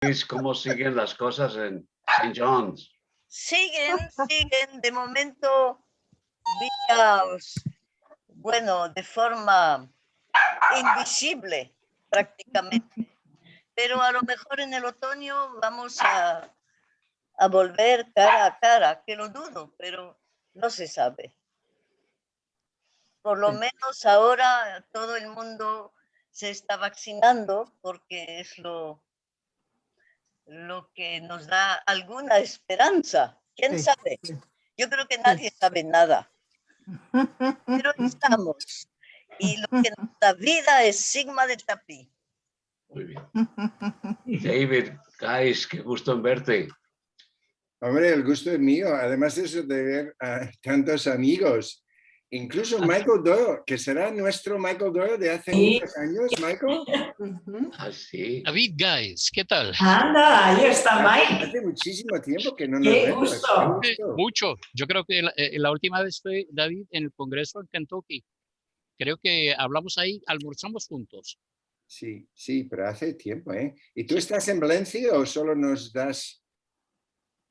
Luis, ¿cómo siguen las cosas en St. John's? Siguen, de momento, bueno, de forma invisible prácticamente. Pero a lo mejor en el otoño vamos a volver cara a cara, que lo dudo, pero no se sabe. Por lo menos ahora todo el mundo se está vacunando porque es lo que nos da alguna esperanza. ¿Quién sabe? Yo creo que nadie sabe nada. Pero ahí estamos. Y lo que nos da vida es Sigma de Tapí. Muy bien. David, guys, qué gusto en verte. Hombre, el gusto es mío. Además de eso, de ver a tantos amigos. Incluso Michael Doyle, que será nuestro Michael Doyle de hace muchos años, Michael. Así. David, guys, ¿qué tal? Anda, ahí está Mike. Hace muchísimo tiempo que no nos Qué vemos. gusto. Qué gusto. Mucho. Yo creo que la última vez fue, David, en el Congreso en Kentucky. Creo que hablamos ahí, almorzamos juntos. Sí, sí, pero hace tiempo, ¿eh? ¿Y tú estás en Valencia o solo nos das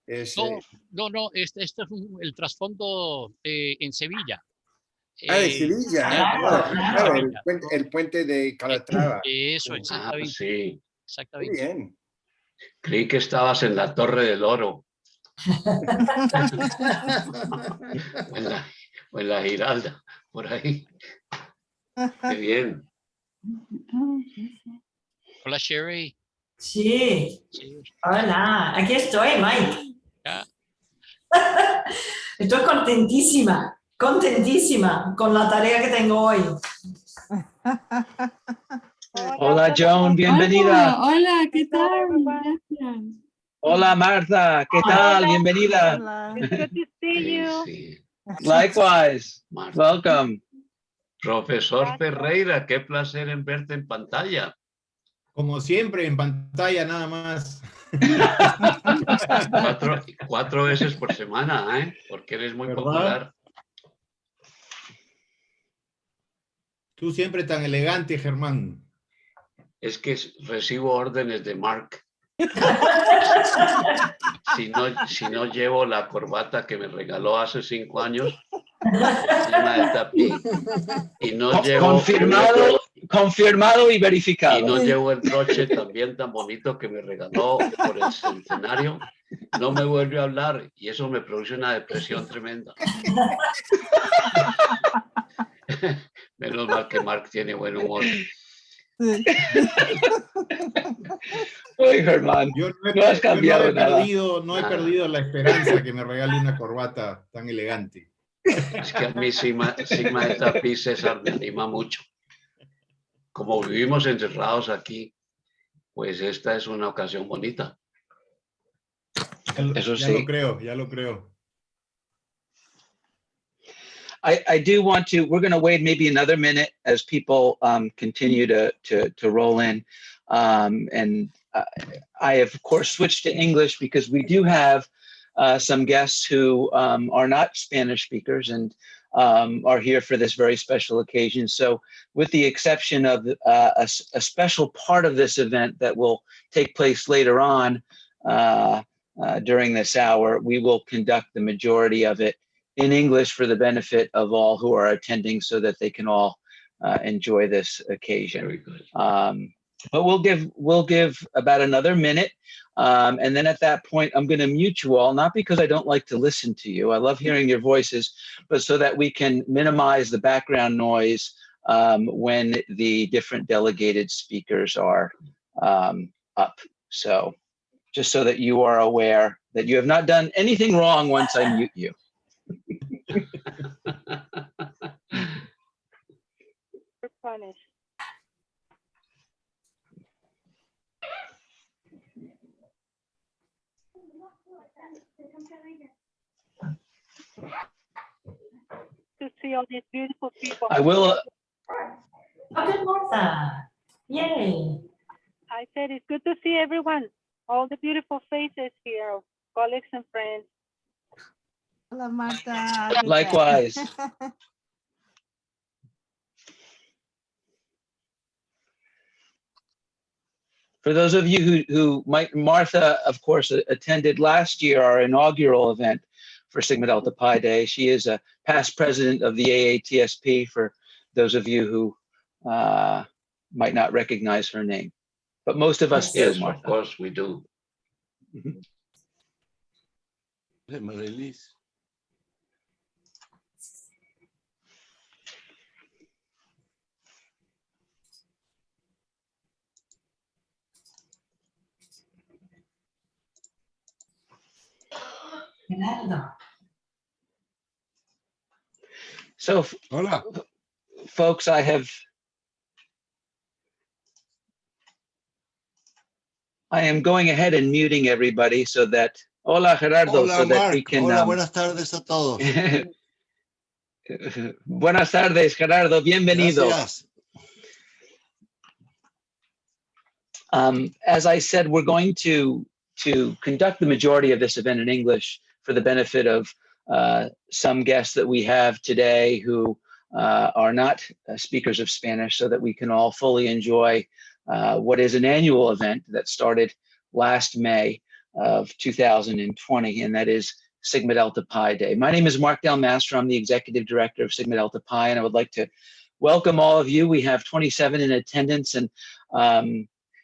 ese? No, este es el trasfondo en Sevilla. De Sevilla. Claro, el puente de Calatrava. Eso, exactamente. Sí. Exactamente. Muy bien. Creí que estabas en la Torre del Oro. o en la Giralda, por ahí. Qué bien. Hola, Sherry. Sí. Hola, aquí estoy, Mike. Ya. Estoy contentísima con la tarea que tengo hoy. Hola, Joan, bienvenida. Hola, ¿qué tal? Gracias. Hola, Martha, ¿qué tal? Bienvenida. Hola. It's good to see you. Sí. Likewise. Marta. Welcome. Profesor Ferreira, qué placer en verte en pantalla. Como siempre, en pantalla nada más. Cuatro veces por semana, ¿eh? Porque eres muy ¿verdad? popular. Tú siempre tan elegante, Germán. Es que recibo órdenes de Mark. Si no llevo la corbata que me regaló hace 5 años encima del tapiz y no llevo confirmado y verificado. Y no llevo el broche también tan bonito que me regaló por el centenario, no me vuelve a hablar y eso me produce una depresión tremenda. Menos mal que Mark tiene buen humor. Uy, Germán, Yo no has cambiado nada. No he perdido la esperanza que me regale una corbata tan elegante. Es que a mí Sigma de Tapiz, César, me anima mucho. Como vivimos encerrados aquí, pues esta es una ocasión bonita. Eso Ya sí. ya lo creo. I do want to, we're going to wait maybe another minute as people continue to roll in. I have, of course, switched to English because we do have some guests who are not Spanish speakers and are here for this very special occasion. So with the exception of a special part of this event that will take place later on during this hour, we will conduct the majority of it in English for the benefit of all who are attending so that they can all enjoy this occasion. Very good. But we'll give about another minute. And then at that point, I'm going to mute you all, not because I don't like to listen to you. I love hearing your voices, but so that we can minimize the background noise when the different delegated speakers are up. So just so that you are aware that you have not done anything wrong once I mute you. Spanish. To see all these beautiful people. I will. Okay, Martha. Yay. I said it's good to see everyone, all the beautiful faces here, colleagues and friends. Hola, Marta. Likewise. For those of you who might, Martha, of course, attended last year our inaugural event for Sigma Delta Pi Day. She is a past president of the AATSP, for those of you who might not recognize her name. But most of us do, Yes, Martha. of course we do. So, Hola. Folks, I am going ahead and muting everybody so that, hola Gerardo, Hola, so that Mark. we can. Hola, buenas tardes a todos. Buenas tardes, Gerardo. Bienvenido. Gracias. As I said, we're going to conduct the majority of this event in English for the benefit of some guests that we have today who are not speakers of Spanish, so that we can all fully enjoy what is an annual event that started last May of 2020, and that is Sigma Delta Pi Day. My name is Mark Del Mastro. I'm the Executive Director of Sigma Delta Pi, and I would like to welcome all of you. We have 27 in attendance, and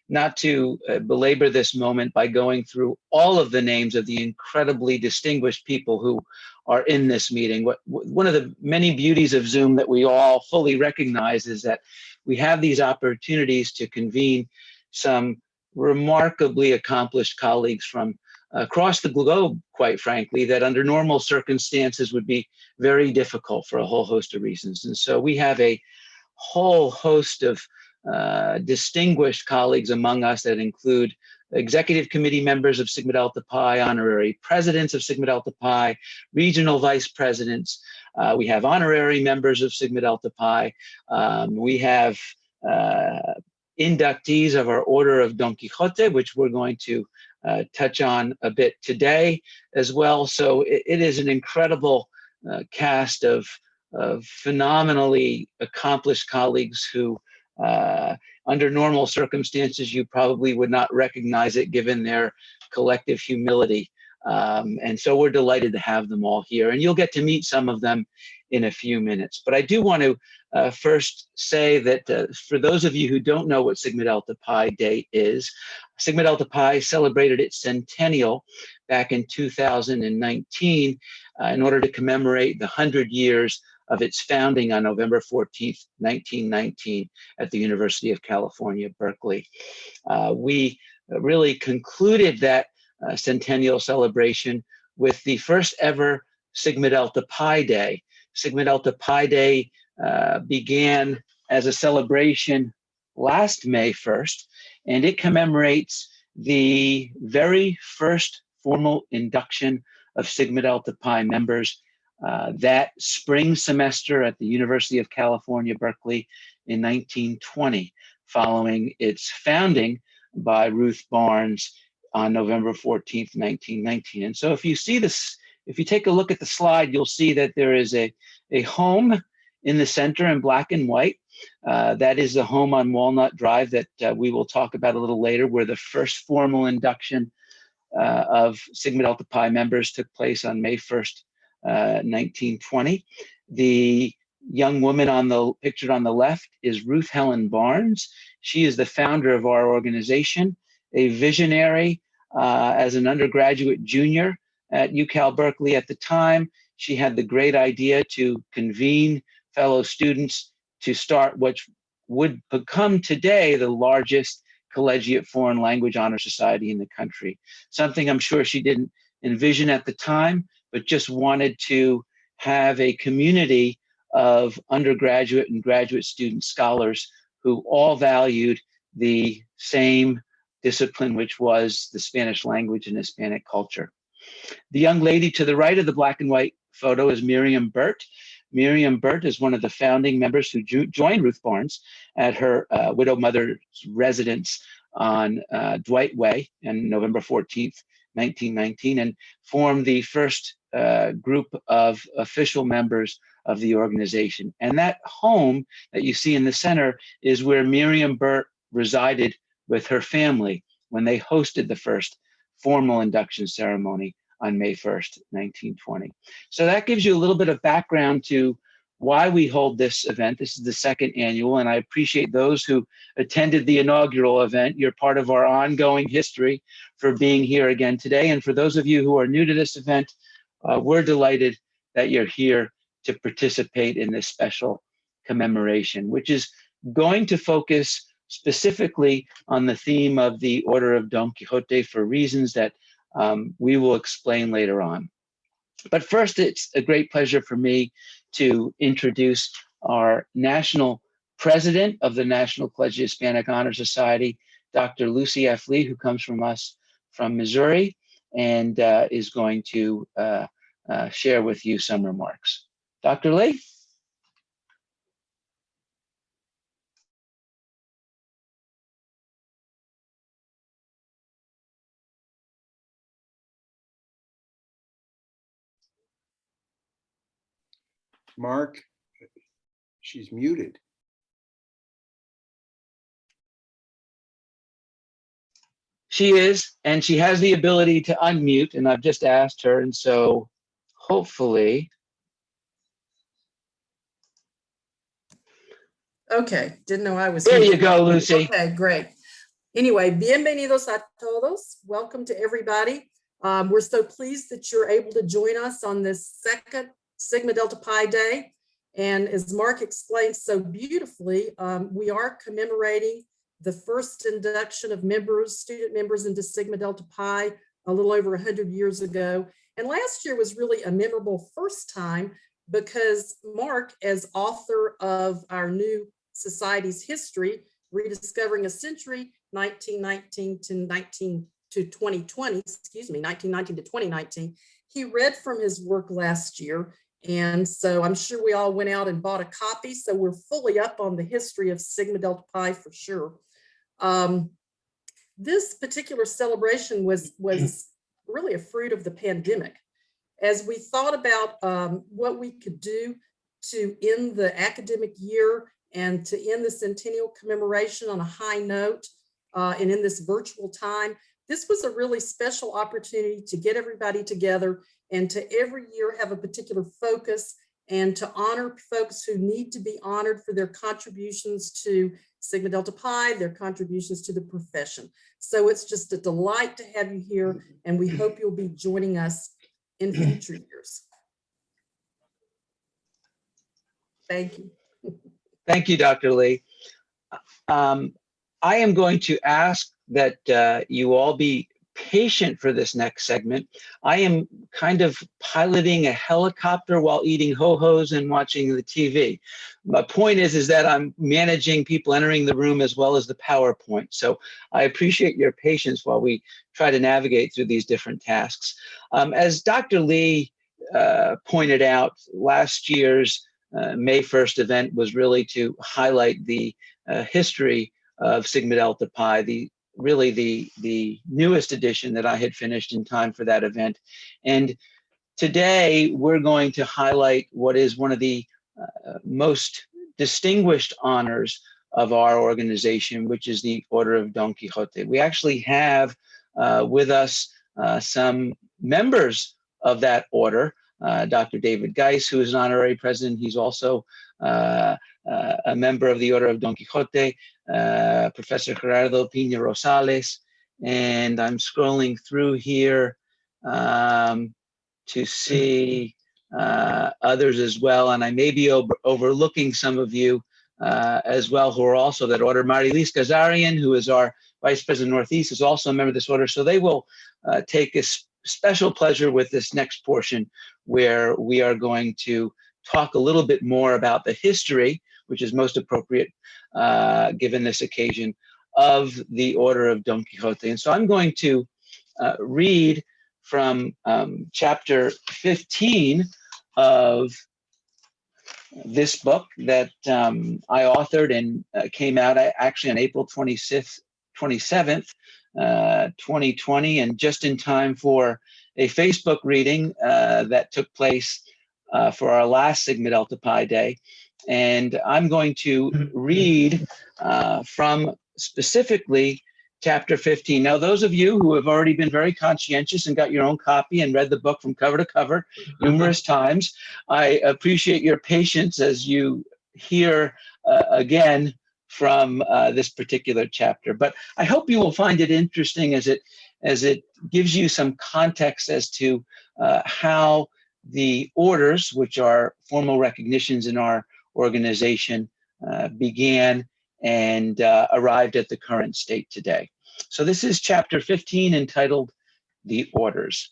not to belabor this moment by going through all of the names of the incredibly distinguished people who are in this meeting. One of the many beauties of Zoom that we all fully recognize is that we have these opportunities to convene some remarkably accomplished colleagues from across the globe, quite frankly, that under normal circumstances would be very difficult for a whole host of reasons. And so we have a whole host of distinguished colleagues among us that include executive committee members of Sigma Delta Pi, honorary presidents of Sigma Delta Pi, regional vice presidents. We have honorary members of Sigma Delta Pi. We have inductees of our Order of Don Quijote, which we're going to touch on a bit today as well. So it is an incredible cast of phenomenally accomplished colleagues who under normal circumstances, you probably would not recognize it given their collective humility. And so we're delighted to have them all here. And you'll get to meet some of them in a few minutes. But I do want to first say that for those of you who don't know what Sigma Delta Pi Day is, Sigma Delta Pi celebrated its centennial back in 2019 in order to commemorate the 100 years of its founding on November 14th, 1919 at the University of California, Berkeley. We really concluded that centennial celebration with the first ever Sigma Delta Pi Day. Sigma Delta Pi Day began as a celebration last May 1st, and it commemorates the very first formal induction of Sigma Delta Pi members that spring semester at the University of California, Berkeley in 1920, following its founding by Ruth Barnes on November 14th, 1919. And so if you see this, if you take a look at the slide, you'll see that there is a home in the center in black and white. That is the home on Walnut Drive that we will talk about a little later, where the first formal induction of Sigma Delta Pi members took place on May 1st, 1920. The young woman pictured on the left is Ruth Helen Barnes. She is the founder of our organization, a visionary as an undergraduate junior at UCal Berkeley at the time. She had the great idea to convene fellow students to start what would become today the largest Collegiate Foreign Language Honor Society in the country. Something I'm sure she didn't envision at the time, but just wanted to have a community of undergraduate and graduate student scholars who all valued the same discipline, which was the Spanish language and Hispanic culture. The young lady to the right of the black and white photo is Miriam Burt. Miriam Burt is one of the founding members who joined Ruth Barnes at her widow mother's residence on Dwight Way on November 14th, 1919, and formed the first group of official members of the organization. And that home that you see in the center is where Miriam Burt resided with her family when they hosted the first formal induction ceremony on May 1st, 1920. So that gives you a little bit of background to why we hold this event. This is the second annual, and I appreciate those who attended the inaugural event. You're part of our ongoing history for being here again today. And for those of you who are new to this event, we're delighted that you're here to participate in this special commemoration, which is going to focus specifically on the theme of the Order of Don Quixote for reasons that we will explain later on. But first, it's a great pleasure for me to introduce our national president of the National Collegiate Hispanic Honor Society, Dr. Lucy F. Lee, who comes from us from Missouri and is going to share with you some remarks. Dr. Lee? Mark, she's muted. She is, and she has the ability to unmute, and I've just asked her, and so hopefully. Okay, didn't know I was There here. you go, Lucy. Okay, great. Anyway, bienvenidos a todos. Welcome to everybody. We're so pleased that you're able to join us on this second Sigma Delta Pi Day. And as Mark explained so beautifully, we are commemorating the first induction of student members into Sigma Delta Pi a little over 100 years ago. And last year was really a memorable first time because Mark, as author of our new society's history, Rediscovering a Century, 1919 to 2020, excuse me, 1919 to 2019, he read from his work last year. And so I'm sure we all went out and bought a copy. So we're fully up on the history of Sigma Delta Pi for sure. This particular celebration was really a fruit of the pandemic. As we thought about what we could do to end the academic year and to end the centennial commemoration on a high note and in this virtual time, this was a really special opportunity to get everybody together and to every year have a particular focus and to honor folks who need to be honored for their contributions to Sigma Delta Pi, their contributions to the profession. So it's just a delight to have you here, and we hope you'll be joining us in future years. Thank you. Thank you, Dr. Lee. I am going to ask that you all be patient for this next segment. I am kind of piloting a helicopter while eating ho-hos and watching the TV. My point is that I'm managing people entering the room as well as the PowerPoint. So I appreciate your patience while we try to navigate through these different tasks. As Dr. Lee pointed out, last year's May 1st event was really to highlight the history of Sigma Delta Pi, really the newest edition that I had finished in time for that event. And today we're going to highlight what is one of the most distinguished honors of our organization, which is the Order of Don Quixote. We actually have with us some members of that order. Dr. David Geis, who is an honorary president. He's also a member of the Order of Don Quixote, Professor Gerardo Pina Rosales, and I'm scrolling through here to see others as well, and I may be overlooking some of you as well who are also that order. Marilis Gazarian, who is our Vice President Northeast, is also a member of this order, so they will take a special pleasure with this next portion where we are going to talk a little bit more about the history, which is most appropriate given this occasion, of the Order of Don Quixote. And so I'm going to read from chapter 15 of this book that I authored and came out actually on April 27th, 2020, and just in time for a Facebook reading that took place for our last Sigma Delta Pi Day. And I'm going to read from specifically chapter 15. Now, those of you who have already been very conscientious and got your own copy and read the book from cover to cover numerous times, I appreciate your patience as you hear again from this particular chapter. But I hope you will find it interesting as it gives you some context as to how the orders, which are formal recognitions in our organization, began and arrived at the current state today. So this is chapter 15 entitled The Orders.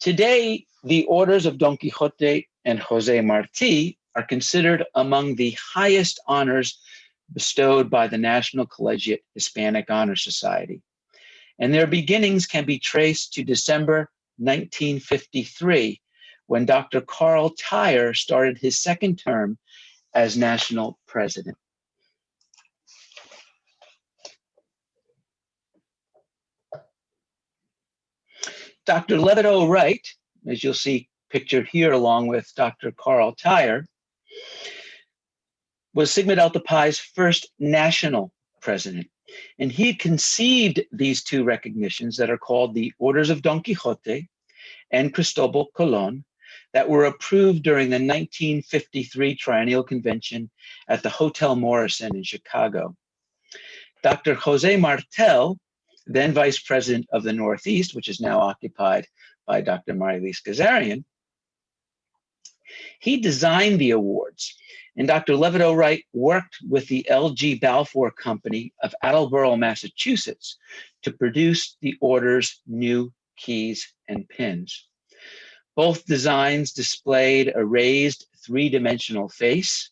Today, the orders of Don Quixote and Jose Marti are considered among the highest honors bestowed by the National Collegiate Hispanic Honor Society. And their beginnings can be traced to December 1953, when Dr. Carl Tyer started his second term as national president. Dr. Levitt Wright, as you'll see pictured here along with Dr. Carl Tyer, was Sigma Delta Pi's first national president. And he conceived these two recognitions that are called the Orders of Don Quixote and Cristobal Colon, that were approved during the 1953 Triennial Convention at the Hotel Morrison in Chicago. Dr. Jose Martel, then Vice President of the Northeast, which is now occupied by Dr. Marilise Kazarian, he designed the awards, and Dr. Levitt Wright worked with the L.G. Balfour Company of Attleboro, Massachusetts, to produce the order's new keys and pins. Both designs displayed a raised three-dimensional face,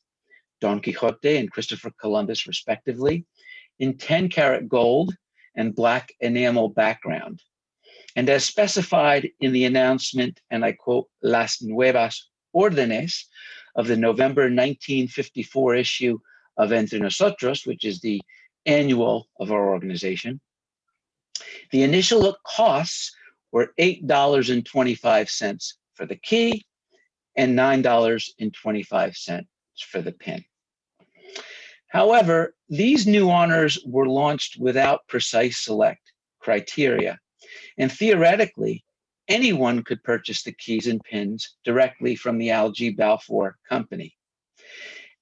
Don Quixote and Christopher Columbus respectively, in 10-karat gold and black enamel background. And as specified in the announcement, and I quote, Las Nuevas Órdenes of the November 1954 issue of Entre Nosotros, which is the annual of our organization, the initial costs were $8.25 for the key and $9.25 for the pin. However, these new honors were launched without precise select criteria, and theoretically, anyone could purchase the keys and pins directly from the L.G. Balfour Company.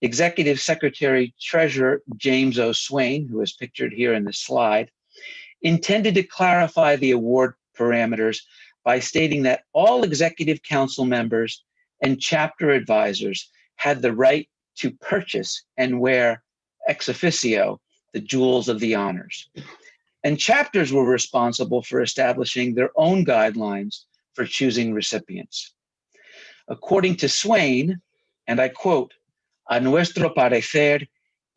Executive Secretary Treasurer James O. Swain, who is pictured here in the slide, intended to clarify the award parameters by stating that all executive council members and chapter advisors had the right to purchase and wear ex officio the jewels of the honors. And chapters were responsible for establishing their own guidelines for choosing recipients. According to Swain, and I quote, "A nuestro parecer,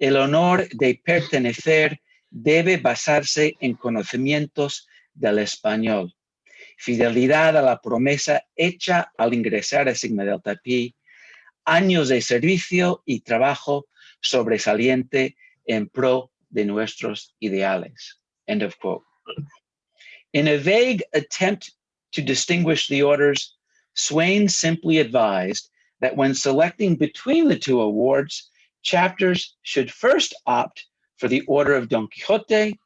el honor de pertenecer debe basarse en conocimientos del español, fidelidad a la promesa hecha al ingresar a Sigma Delta Pi, años de servicio y trabajo sobresaliente en pro de nuestros ideales." End of quote. In a vague attempt to distinguish the orders, Swain simply advised that when selecting between the two awards, chapters should first opt for the Order of Don Quixote,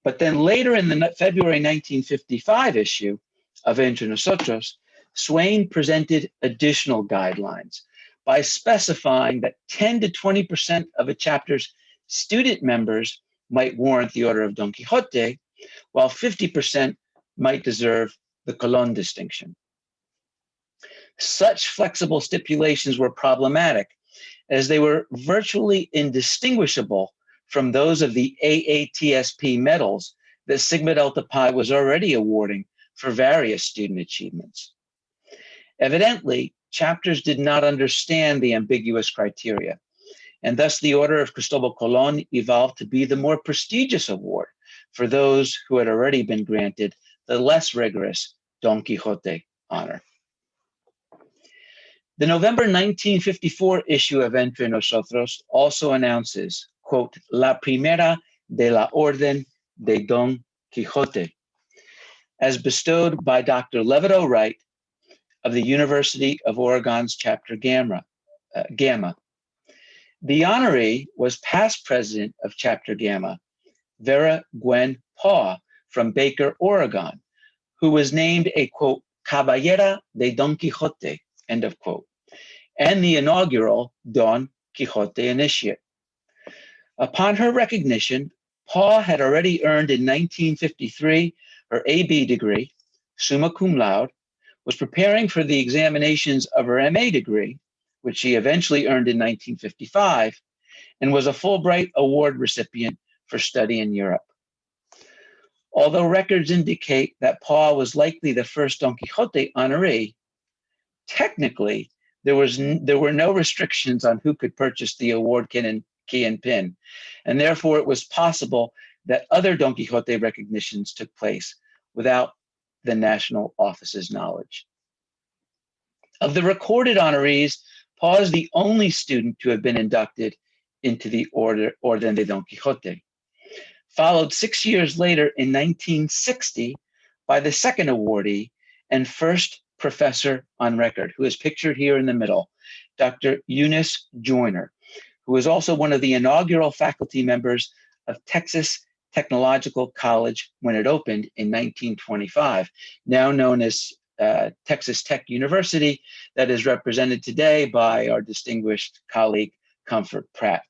but then later in the February 1955 issue of Entre Nosotros, Swain presented additional guidelines by specifying that 10 to 20% of a chapter's student members might warrant the Order of Don Quixote, while 50% might deserve the Colon distinction. Such flexible stipulations were problematic, as they were virtually indistinguishable from those of the AATSP medals that Sigma Delta Pi was already awarding for various student achievements. Evidently, chapters did not understand the ambiguous criteria, and thus the Order of Cristobal Colon evolved to be the more prestigious award for those who had already been granted the less rigorous Don Quixote honor. The November 1954 issue of Entre Nosotros also announces, quote, La primera de la Orden de Don Quijote, as bestowed by Dr. Levitt Wright of the University of Oregon's Chapter Gamma. The honoree was past president of Chapter Gamma, Vera Gwen Paw from Baker, Oregon, who was named a, quote, Caballera de Don Quijote, end of quote, and the inaugural Don Quixote Initiate. Upon her recognition, Paw had already earned in 1953 her AB degree, summa cum laude, was preparing for the examinations of her MA degree, which she eventually earned in 1955, and was a Fulbright Award recipient for study in Europe. Although records indicate that Paw was likely the first Don Quixote honoree, technically, there were no restrictions on who could purchase the award key and pin, and therefore it was possible that other Don Quixote recognitions took place without the national office's knowledge. Of the recorded honorees, Paw is the only student to have been inducted into the Orden de Don Quijote, followed 6 years later in 1960 by the second awardee and first professor on record, who is pictured here in the middle, Dr. Eunice Joyner, who was also one of the inaugural faculty members of Texas Technological College when it opened in 1925, now known as Texas Tech University, that is represented today by our distinguished colleague, Comfort Pratt.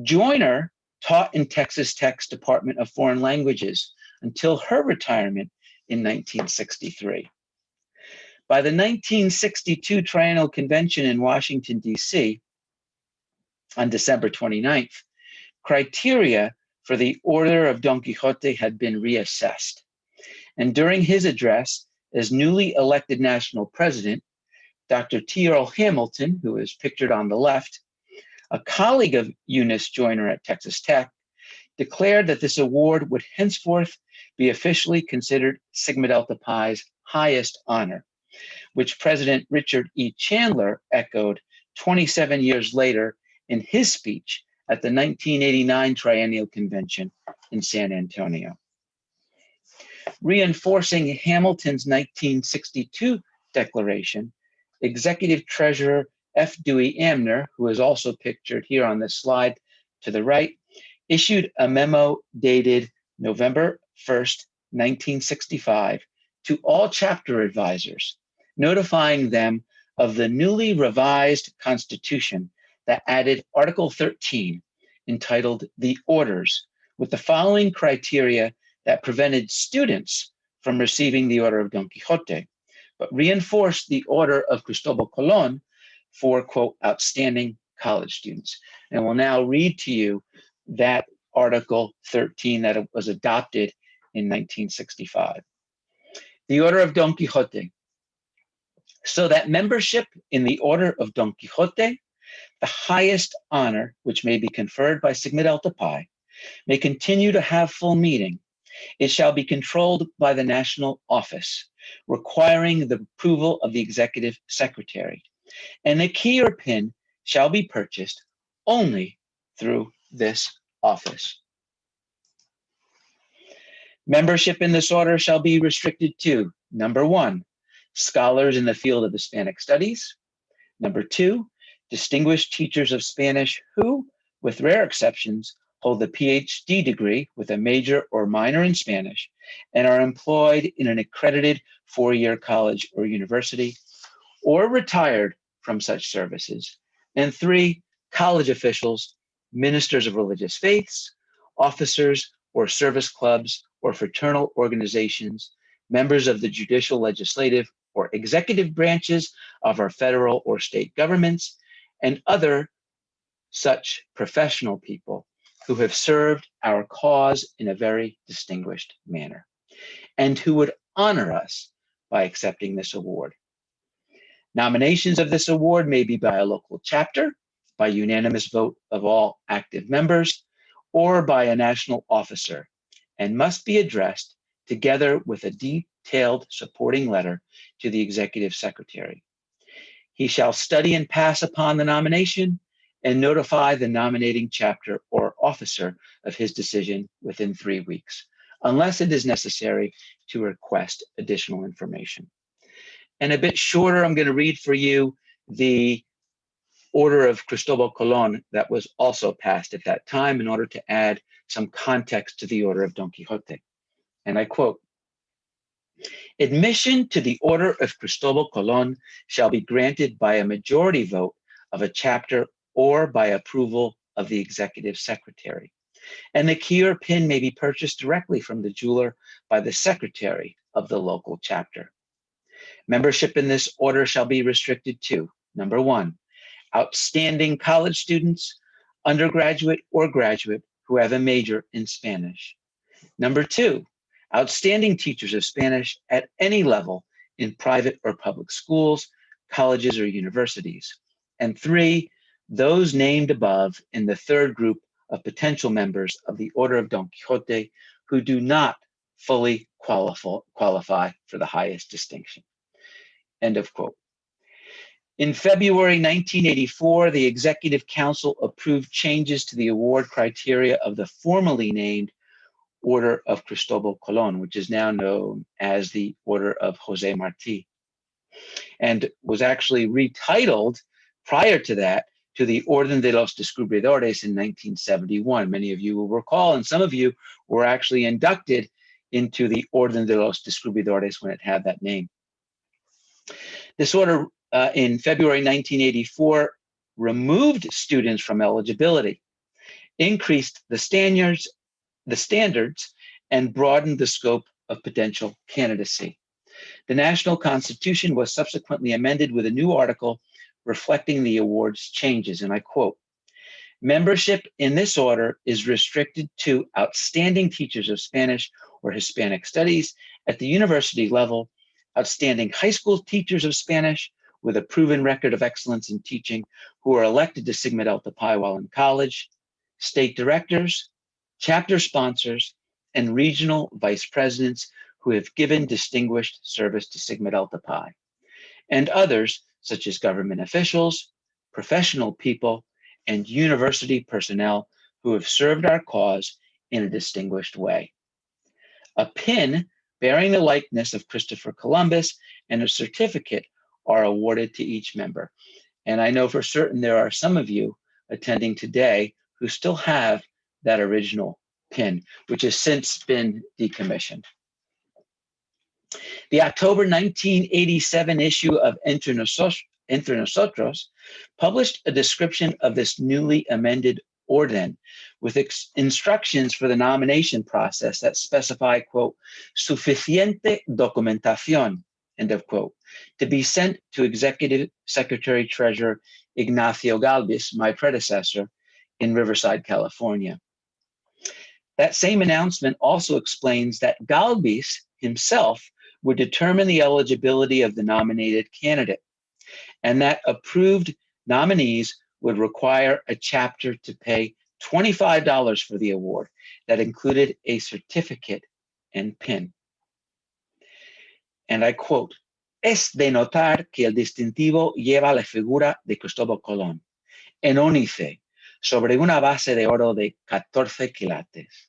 Joyner taught in Texas Tech's Department of Foreign Languages until her retirement in 1963. By the 1962 Triennial Convention in Washington, D.C., on December 29th, criteria for the Order of Don Quixote had been reassessed. And during his address as newly elected national president, Dr. T. Earl Hamilton, who is pictured on the left, a colleague of Eunice Joyner at Texas Tech, declared that this award would henceforth be officially considered Sigma Delta Pi's highest honor, which President Richard E. Chandler echoed 27 years later in his speech at the 1989 Triennial Convention in San Antonio. Reinforcing Hamilton's 1962 declaration, Executive Treasurer F. Dewey Amner, who is also pictured here on this slide to the right, issued a memo dated November 1st, 1965, to all chapter advisors, notifying them of the newly revised Constitution that added Article 13, entitled The Orders, with the following criteria that prevented students from receiving the Order of Don Quixote, but reinforced the Order of Cristobal Colon for, quote, outstanding college students. And we'll now read to you that Article 13 that was adopted in 1965. The Order of Don Quixote. So that membership in the Order of Don Quixote, the highest honor which may be conferred by Sigma Delta Pi, may continue to have full meaning, it shall be controlled by the national office, requiring the approval of the executive secretary, and the key or pin shall be purchased only through this office. Membership in this order shall be restricted to, number 1, scholars in the field of Hispanic studies, number 2, distinguished teachers of Spanish who, with rare exceptions, hold the PhD degree with a major or minor in Spanish and are employed in an accredited 4-year college or university, or retired from such services. And 3, college officials, ministers of religious faiths, officers or service clubs or fraternal organizations, members of the judicial, legislative, or executive branches of our federal or state governments, and other such professional people who have served our cause in a very distinguished manner, and who would honor us by accepting this award. Nominations of this award may be by a local chapter, by unanimous vote of all active members, or by a national officer, and must be addressed together with a detailed supporting letter to the executive secretary. He shall study and pass upon the nomination and notify the nominating chapter or officer of his decision within 3 weeks, unless it is necessary to request additional information. And a bit shorter, I'm going to read for you the Order of Cristobal Colon that was also passed at that time in order to add some context to the Order of Don Quixote. And I quote, "Admission to the Order of Cristobal Colon shall be granted by a majority vote of a chapter or by approval of the executive secretary. And the key or pin may be purchased directly from the jeweler by the secretary of the local chapter. Membership in this order shall be restricted to, number 1, outstanding college students, undergraduate or graduate who have a major in Spanish. Number 2, outstanding teachers of Spanish at any level in private or public schools, colleges, or universities. And 3, those named above in the third group of potential members of the Order of Don Quixote who do not fully qualify for the highest distinction." End of quote. In February 1984, the Executive Council approved changes to the award criteria of the formerly named Order of Cristobal Colon, which is now known as the Order of Jose Marti, and was actually retitled prior to that to the Orden de los Descubridores in 1971. Many of you will recall, and some of you were actually inducted into the Orden de los Descubridores when it had that name. This order in February 1984 removed students from eligibility, increased the standards, and broadened the scope of potential candidacy. The national constitution was subsequently amended with a new article reflecting the award's changes, and I quote, "Membership in this order is restricted to outstanding teachers of Spanish or Hispanic studies at the university level, outstanding high school teachers of Spanish with a proven record of excellence in teaching who are elected to Sigma Delta Pi while in college, state directors, chapter sponsors, and regional vice presidents who have given distinguished service to Sigma Delta Pi, and others such as government officials, professional people, and university personnel who have served our cause in a distinguished way. A pin bearing the likeness of Christopher Columbus and a certificate are awarded to each member." And I know for certain there are some of you attending today who still have that original pin, which has since been decommissioned. The October 1987 issue of Entre Nosotros published a description of this newly amended Orden with instructions for the nomination process that specify, quote, "suficiente documentación," end of quote, to be sent to Executive Secretary Treasurer Ignacio Galvis, my predecessor, in Riverside, California. That same announcement also explains that Galvis himself would determine the eligibility of the nominated candidate, and that approved nominees would require a chapter to pay $25 for the award that included a certificate and pin. And I quote, "Es de notar que el distintivo lleva la figura de Cristóbal Colón en ónice sobre una base de oro de 14 quilates.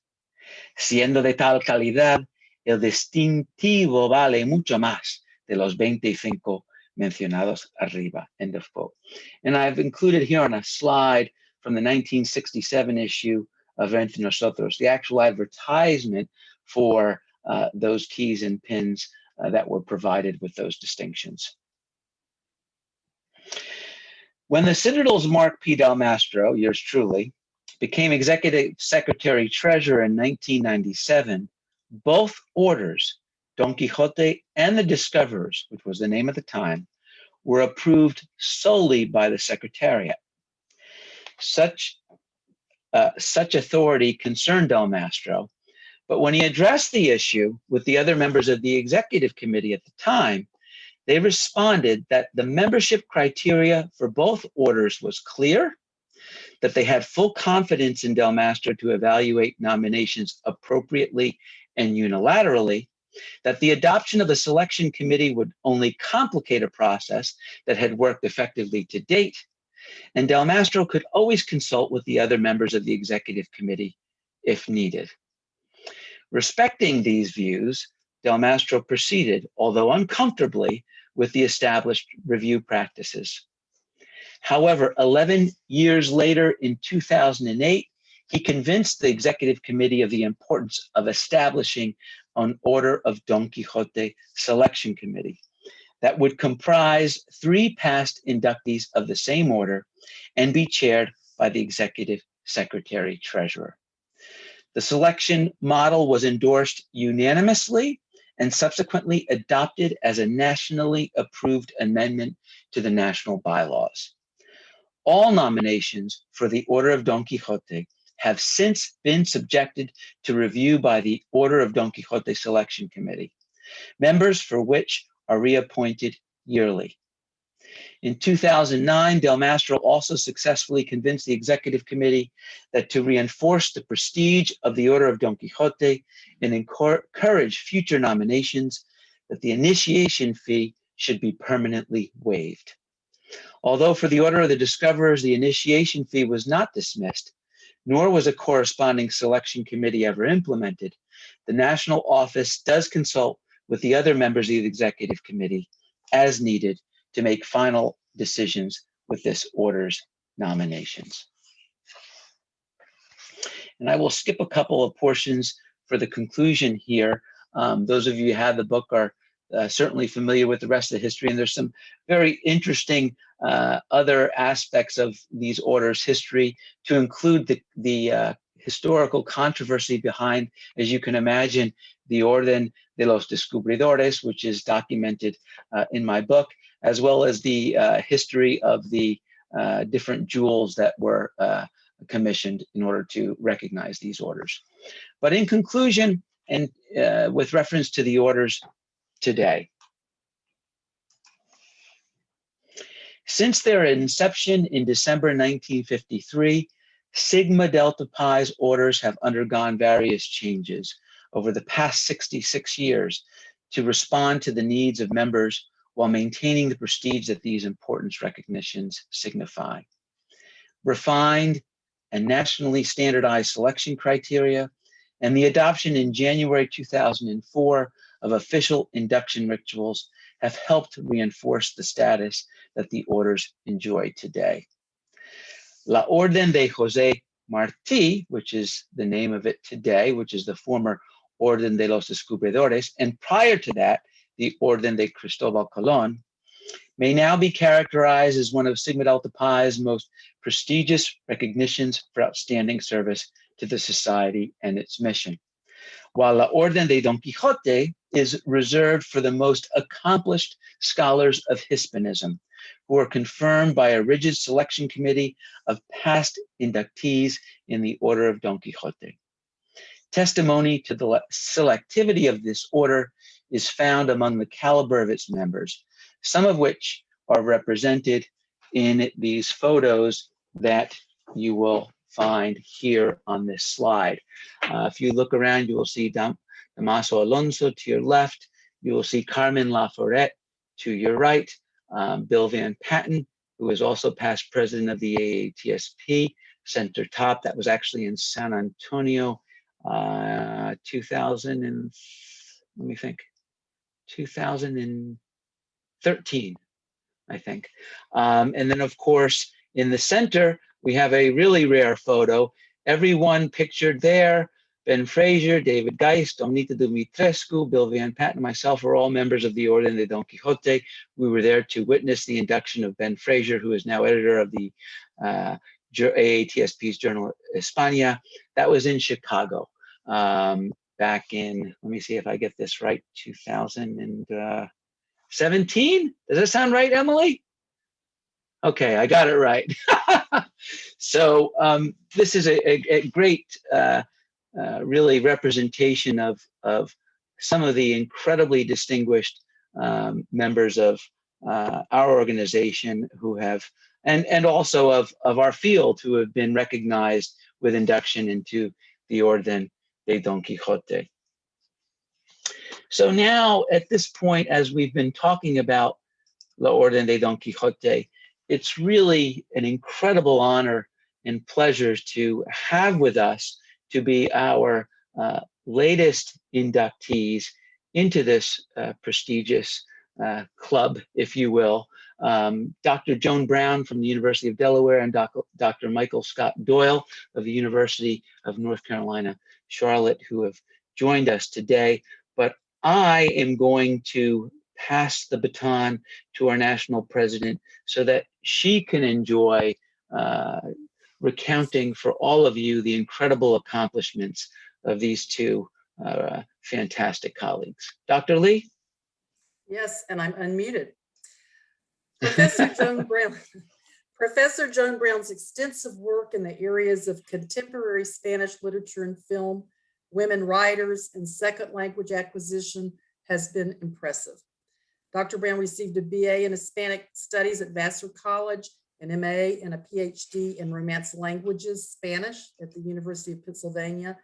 Siendo de tal calidad, el distintivo vale mucho más de los 25 mencionados arriba," end of quote. And I've included here on a slide from the 1967 issue of Entre Nosotros, the actual advertisement for those keys and pins that were provided with those distinctions. When the Citadel's Mark P. Del Mastro, yours truly, became Executive Secretary Treasurer in 1997, both orders, Don Quixote and the Discoverers, which was the name at the time, were approved solely by the Secretariat. Such authority concerned Del Mastro, but when he addressed the issue with the other members of the Executive Committee at the time, they responded that the membership criteria for both orders was clear, that they had full confidence in Del Mastro to evaluate nominations appropriately and unilaterally, that the adoption of a selection committee would only complicate a process that had worked effectively to date, and Del Mastro could always consult with the other members of the Executive Committee if needed. Respecting these views, Del Mastro proceeded, although uncomfortably, with the established review practices. However, 11 years later, in 2008, he convinced the executive committee of the importance of establishing an Order of Don Quixote selection committee that would comprise 3 past inductees of the same order and be chaired by the executive secretary treasurer. The selection model was endorsed unanimously and subsequently adopted as a nationally approved amendment to the national bylaws. All nominations for the Order of Don Quixote have since been subjected to review by the Order of Don Quixote Selection Committee, members for which are reappointed yearly. In 2009, Del Mastro also successfully convinced the executive committee that to reinforce the prestige of the Order of Don Quixote and encourage future nominations, that the initiation fee should be permanently waived. Although for the Order of the Discoverers, the initiation fee was not dismissed, nor was a corresponding selection committee ever implemented, the national office does consult with the other members of the executive committee as needed to make final decisions with this order's nominations. And I will skip a couple of portions for the conclusion here. Those of you who have the book are certainly familiar with the rest of the history, and there's some very interesting other aspects of these orders' history, to include the historical controversy behind, as you can imagine, the Orden de los Descubridores, which is documented in my book, as well as the history of the different jewels that were commissioned in order to recognize these orders. But in conclusion, and with reference to the orders today, since their inception in December 1953, Sigma Delta Pi's orders have undergone various changes over the past 66 years to respond to the needs of members while maintaining the prestige that these important recognitions signify. Refined and nationally standardized selection criteria, and the adoption in January 2004 of official induction rituals have helped reinforce the status that the orders enjoy today. La Orden de José Martí, which is the name of it today, which is the former Orden de los Descubridores, and prior to that, the Orden de Cristóbal Colón, may now be characterized as one of Sigma Delta Pi's most prestigious recognitions for outstanding service to the society and its mission. While La Orden de Don Quijote is reserved for the most accomplished scholars of Hispanism, who are confirmed by a rigid selection committee of past inductees in the Order of Don Quixote. Testimony to the selectivity of this order is found among the caliber of its members, some of which are represented in these photos that you will find here on this slide. If you look around, you will see Damaso Alonso to your left. You will see Carmen Laforet to your right. Bill Van Patten, who is also past president of the AATSP, center top. That was actually in San Antonio, 2013, I think. And then, of course, in the center, we have a really rare photo. Everyone pictured there, Ben Fraser, David Geist, Domnita Dumitrescu, Bill Van Patten, and myself are all members of the Orden de Don Quixote. We were there to witness the induction of Ben Fraser, who is now editor of the AATSP's journal Hispania. That was in Chicago back in, let me see if I get this right, 2017? Does that sound right, Emily? Okay, I got it right. So this is a great really representation of some of the incredibly distinguished members of our organization who have, and also of our field, who have been recognized with induction into the Orden de Don Quixote. So now at this point, as we've been talking about La Orden de Don Quixote, it's really an incredible honor and pleasure to have with us to be our latest inductees into this prestigious club, if you will. Dr. Joan Brown from the University of Delaware and Dr. Michael Scott Doyle of the University of North Carolina, Charlotte, who have joined us today. But I am going to pass the baton to our national president so that she can enjoy recounting for all of you the incredible accomplishments of these two fantastic colleagues. Dr. Lee? Yes, and I'm unmuted. Professor Joan Brown. Professor Joan Brown's extensive work in the areas of contemporary Spanish literature and film, women writers, and second language acquisition has been impressive. Dr. Brown received a BA in Hispanic Studies at Vassar College, an MA and a PhD in Romance Languages, Spanish at the University of Pennsylvania,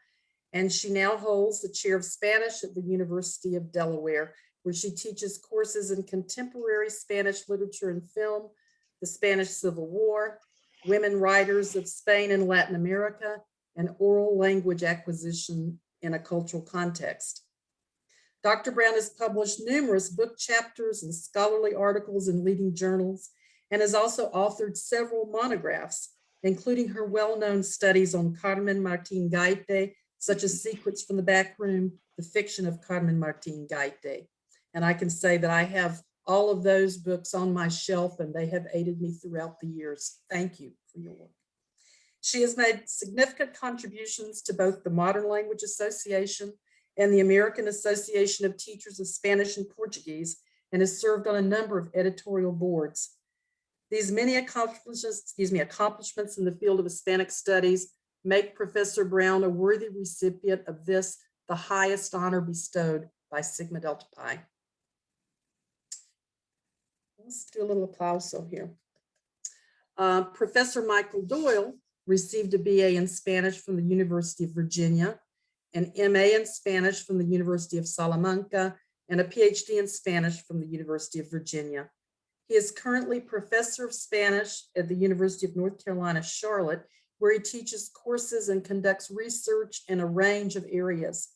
and she now holds the chair of Spanish at the University of Delaware, where she teaches courses in contemporary Spanish literature and film, the Spanish Civil War, women writers of Spain and Latin America, and oral language acquisition in a cultural context. Dr. Brown has published numerous book chapters and scholarly articles in leading journals, and has also authored several monographs, including her well-known studies on Carmen Martin Gaite, such as Secrets from the Back Room, The Fiction of Carmen Martin Gaite. And I can say that I have all of those books on my shelf, and they have aided me throughout the years. Thank you for your work. She has made significant contributions to both the Modern Language Association and the American Association of Teachers of Spanish and Portuguese, and has served on a number of editorial boards. These many accomplishments in the field of Hispanic studies make Professor Brown a worthy recipient of this, the highest honor bestowed by Sigma Delta Pi. Let's do a little applause here. Professor Michael Doyle received a BA in Spanish from the University of Virginia, an MA in Spanish from the University of Salamanca, and a PhD in Spanish from the University of Virginia. He is currently professor of Spanish at the University of North Carolina, Charlotte, where he teaches courses and conducts research in a range of areas,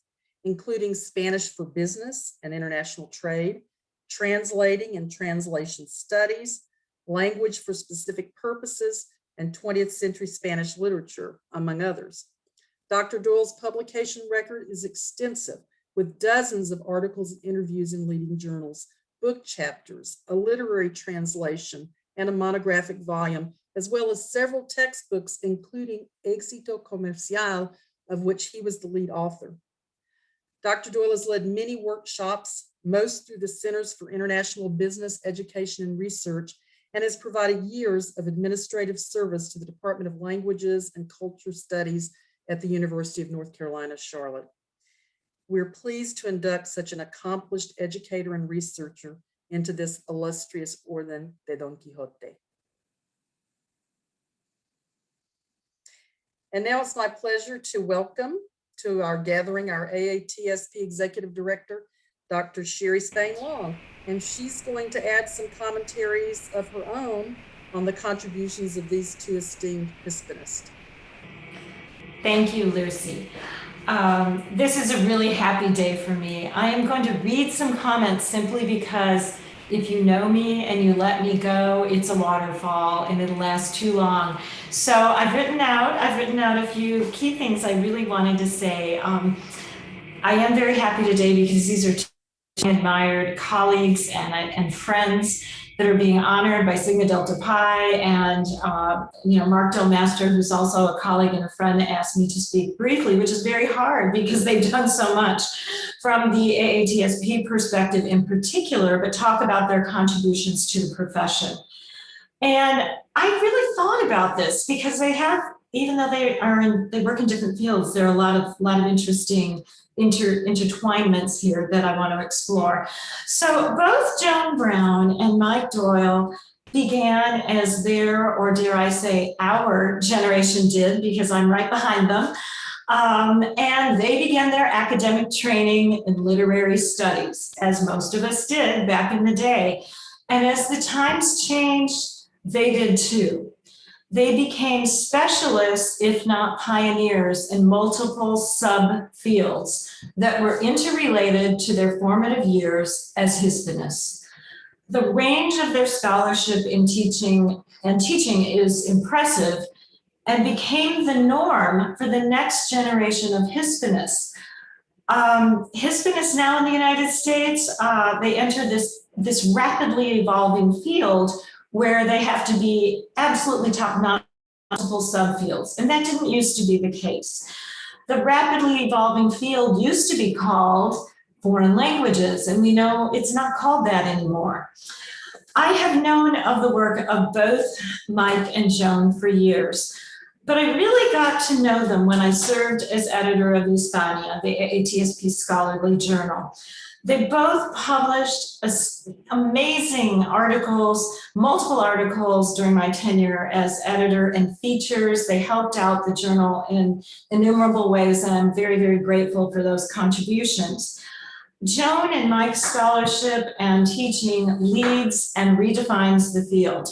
including Spanish for business and international trade, translating and translation studies, language for specific purposes, and 20th century Spanish literature, among others. Dr. Doyle's publication record is extensive, with dozens of articles and interviews in leading journals, book chapters, a literary translation, and a monographic volume, as well as several textbooks, including Éxito Comercial, of which he was the lead author. Dr. Doyle has led many workshops, most through the Centers for International Business, Education, and Research, and has provided years of administrative service to the Department of Languages and Culture Studies at the University of North Carolina, Charlotte. We're pleased to induct such an accomplished educator and researcher into this illustrious Orden de Don Quijote. And now it's my pleasure to welcome to our gathering our AATSP Executive Director, Dr. Sherry Spain Long, and she's going to add some commentaries of her own on the contributions of these two esteemed Hispanists. Thank you, Lucy. This is a really happy day for me. I am going to read some comments simply because if you know me and you let me go, it's a waterfall and it'll last too long. So I've written out a few key things I really wanted to say. I am very happy today because these are two admired colleagues and friends that are being honored by Sigma Delta Pi, and Mark Del Master, who's also a colleague and a friend, asked me to speak briefly, which is very hard because they've done so much from the AATSP perspective in particular, but talk about their contributions to the profession. And I really thought about this because they have, even though they work in different fields, there are a lot of interesting intertwinements here that I want to explore. So both Joan Brown and Mike Doyle began as their, or dare I say, our generation did, because I'm right behind them. And they began their academic training in literary studies, as most of us did back in the day. And as the times changed, they did too. They became specialists, if not pioneers, in multiple subfields that were interrelated to their formative years as Hispanists. The range of their scholarship in teaching is impressive and became the norm for the next generation of Hispanists. Hispanists now in the United States, they enter this rapidly evolving field where they have to be absolutely top-notch in multiple subfields, and that didn't used to be the case. The rapidly evolving field used to be called foreign languages, and we know it's not called that anymore. I have known of the work of both Mike and Joan for years, but I really got to know them when I served as editor of Hispania, the AATSP scholarly journal. They both published amazing articles, multiple articles during my tenure as editor, and features. They helped out the journal in innumerable ways, and I'm very, very grateful for those contributions. Joan and Mike's scholarship and teaching leads and redefines the field.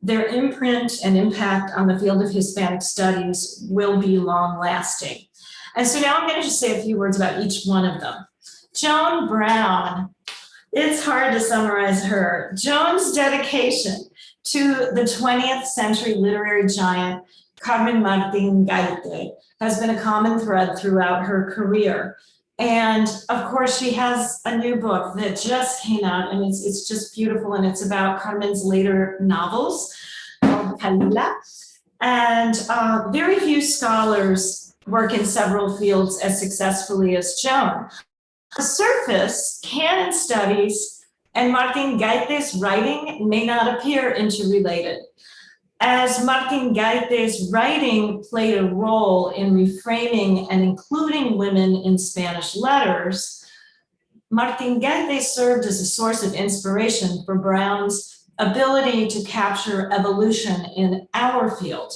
Their imprint and impact on the field of Hispanic studies will be long-lasting. And so now I'm going to just say a few words about each one of them. Joan Brown, it's hard to summarize her. Joan's dedication to the 20th century literary giant Carmen Martin Gaite has been a common thread throughout her career. And of course, she has a new book that just came out, and it's just beautiful, and it's about Carmen's later novels called Kalila. And very few scholars work in several fields as successfully as Joan. On the surface, canon studies and Martin Gaite's writing may not appear interrelated. As Martin Gaite's writing played a role in reframing and including women in Spanish letters, Martin Gaite served as a source of inspiration for Brown's ability to capture evolution in our field.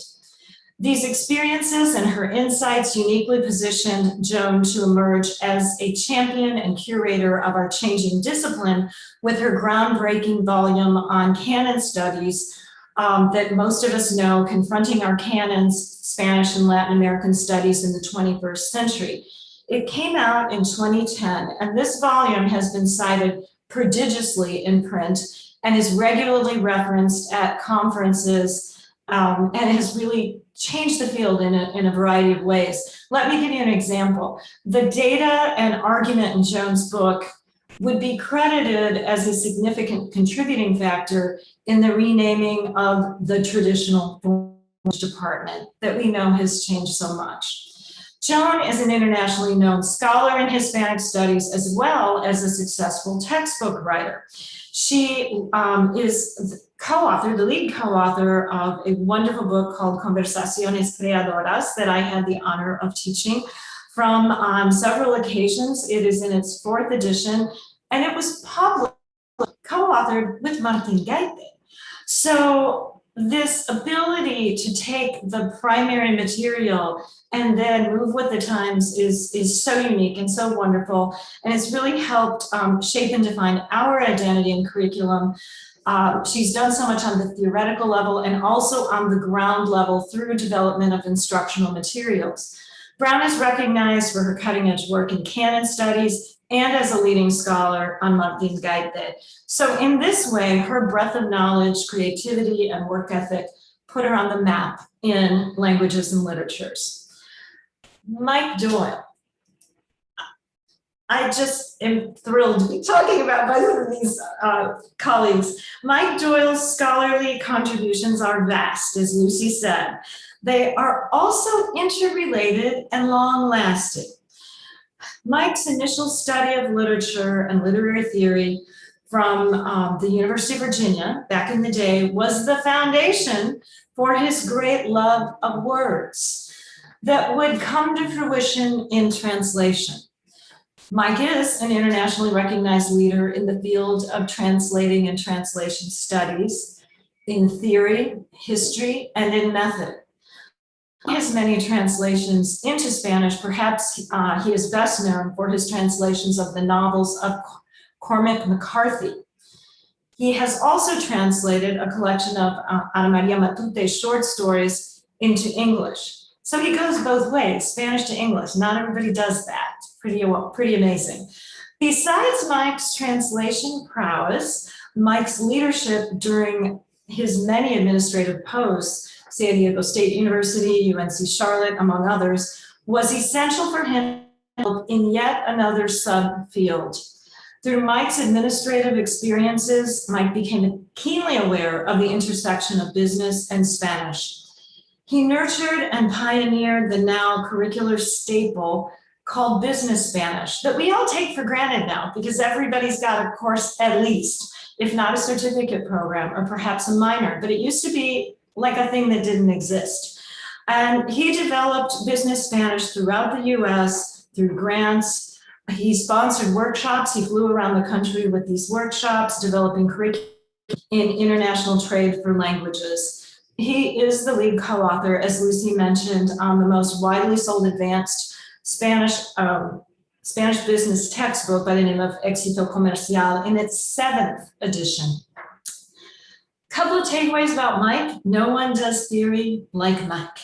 These experiences and her insights uniquely positioned Joan to emerge as a champion and curator of our changing discipline with her groundbreaking volume on canon studies that most of us know, Confronting Our Canons, Spanish and Latin American Studies in the 21st Century. It came out in 2010, and this volume has been cited prodigiously in print and is regularly referenced at conferences and has really changed the field in a variety of ways. Let me give you an example. The data and argument in Joan's book would be credited as a significant contributing factor in the renaming of the traditional language department that we know has changed so much. Joan is an internationally known scholar in Hispanic studies as well as a successful textbook writer. She is the lead co-author of a wonderful book called Conversaciones Creadoras that I had the honor of teaching from several occasions. It is in its 4th edition, and it was published, co-authored with Martin Gaite. So this ability to take the primary material and then move with the times is so unique and so wonderful. And it's really helped shape and define our identity and curriculum. She's done so much on the theoretical level and also on the ground level through development of instructional materials. Brown is recognized for her cutting edge work in canon studies and as a leading scholar on Martin Gaite. So in this way, her breadth of knowledge, creativity, and work ethic put her on the map in languages and literatures. Mike Doyle. I just am thrilled to be talking about both of these colleagues. Mike Doyle's scholarly contributions are vast, as Lucy said. They are also interrelated and long-lasting. Mike's initial study of literature and literary theory from the University of Virginia back in the day was the foundation for his great love of words that would come to fruition in translation. Mike is an internationally recognized leader in the field of translating and translation studies, in theory, history, and in method. He has many translations into Spanish. Perhaps he is best known for his translations of the novels of Cormac McCarthy. He has also translated a collection of Ana Maria Matute's short stories into English. So he goes both ways, Spanish to English. Not everybody does that. Pretty amazing. Besides Mike's translation prowess, Mike's leadership during his many administrative posts, San Diego State University, UNC Charlotte, among others, was essential for him in yet another subfield. Through Mike's administrative experiences, Mike became keenly aware of the intersection of business and Spanish. He nurtured and pioneered the now curricular staple called business Spanish that we all take for granted now because everybody's got a course at least, if not a certificate program or perhaps a minor, but it used to be like a thing that didn't exist. And he developed business Spanish throughout the US through grants. He sponsored workshops. He flew around the country with these workshops, developing curriculum in international trade for languages. He is the lead co-author, as Lucy mentioned, on the most widely sold advanced Spanish business textbook by the name of Éxito Comercial in its 7th edition. Couple of takeaways about Mike. No one does theory like Mike.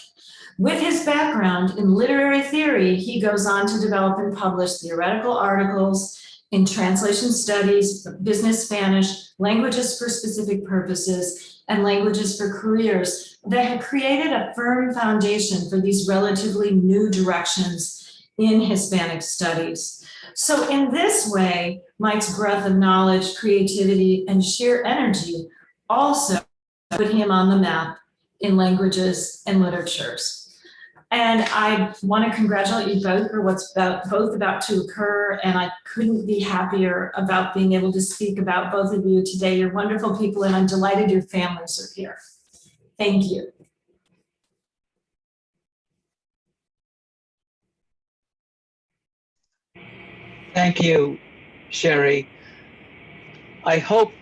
With his background in literary theory, he goes on to develop and publish theoretical articles in translation studies, business Spanish, languages for specific purposes, and languages for careers that have created a firm foundation for these relatively new directions in Hispanic studies. So in this way, Mike's breadth of knowledge, creativity, and sheer energy also put him on the map in languages and literatures. And I want to congratulate you both for what's both about to occur, and I couldn't be happier about being able to speak about both of you today. You're wonderful people, and I'm delighted your families are here. Thank you. Thank you, Sherry. I hope,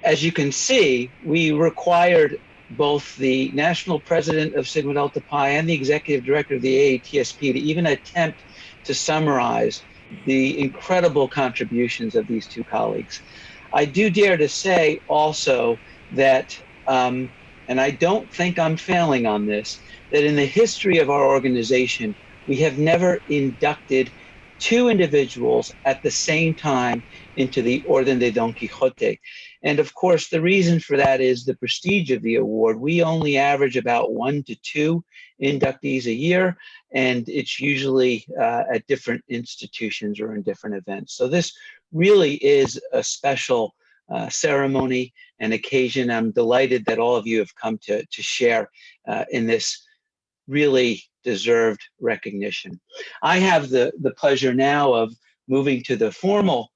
as you can see, we required both the national president of Sigma Delta Pi and the executive director of the AATSP to even attempt to summarize the incredible contributions of these two colleagues. I do dare to say also that, and I don't think I'm failing on this, that in the history of our organization, we have never inducted two individuals at the same time into the Orden de Don Quijote. And of course, the reason for that is the prestige of the award. We only average about 1 to 2 inductees a year, and it's usually at different institutions or in different events. So this really is a special ceremony and occasion. I'm delighted that all of you have come to share in this really deserved recognition. I have the pleasure now of moving to the formal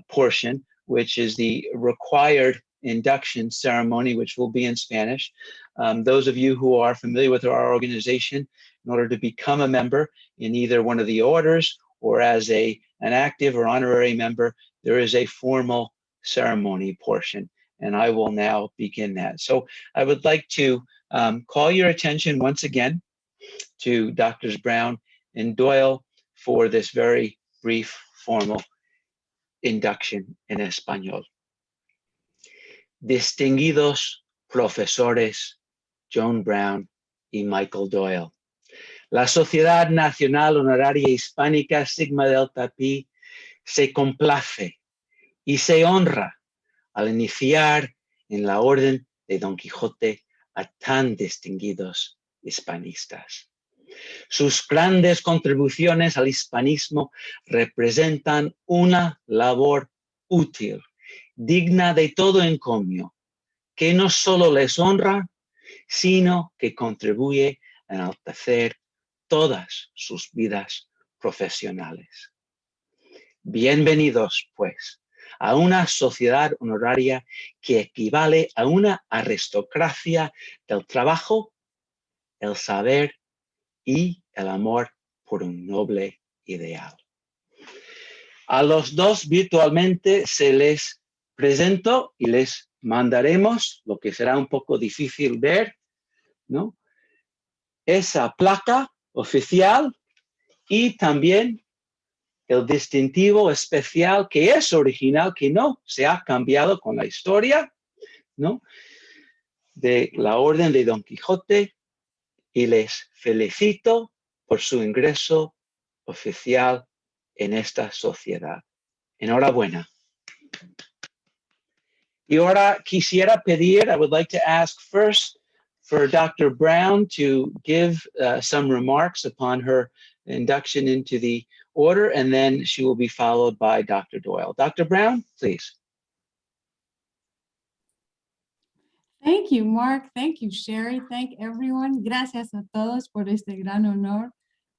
portion, which is the required induction ceremony, which will be in Spanish. Those of you who are familiar with our organization, in order to become a member in either one of the orders or as an active or honorary member, there is a formal ceremony portion, and I will now begin that. So I would like to call your attention once again to Drs. Brown and Doyle for this very brief formal induction en español. Distinguidos profesores Joan Brown y Michael Doyle, la Sociedad Nacional Honoraria Hispánica Sigma Delta Pi se complace y se honra al iniciar en la Orden de Don Quijote a tan distinguidos hispanistas. Sus grandes contribuciones al hispanismo representan una labor útil, digna de todo encomio, que no solo les honra, sino que contribuye a enaltecer todas sus vidas profesionales. Bienvenidos, pues, a una sociedad honoraria que equivale a una aristocracia del trabajo, el saber y el amor por un noble ideal. A los dos virtualmente se les presento y les mandaremos, lo que será un poco difícil ver, ¿no?, esa placa oficial y también el distintivo especial que es original, que no se ha cambiado con la historia, ¿no?, de la Orden de Don Quijote, y les felicito por su ingreso oficial en esta sociedad. Enhorabuena. Y ahora quisiera pedir, I would like to ask first for Dr. Brown to give some remarks upon her induction into the order, and then she will be followed by Dr. Doyle. Dr. Brown, please. Thank you, Mark. Thank you, Sherry. Thank everyone. Gracias a todos por este gran honor.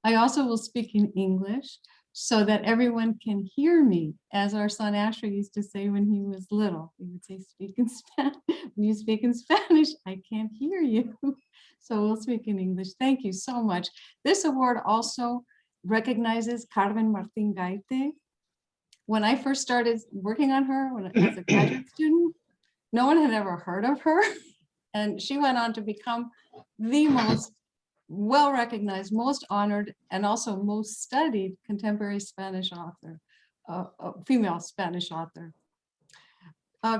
I also will speak in English so that everyone can hear me, as our son Asher used to say when he was little. He would say, speak in Spanish. When you speak in Spanish, I can't hear you. So we'll speak in English. Thank you so much. This award also recognizes Carmen Martin Gaite. When I first started working on her as a graduate student, no one had ever heard of her. And she went on to become the most well-recognized, most honored, and also most studied contemporary Spanish author, female Spanish author.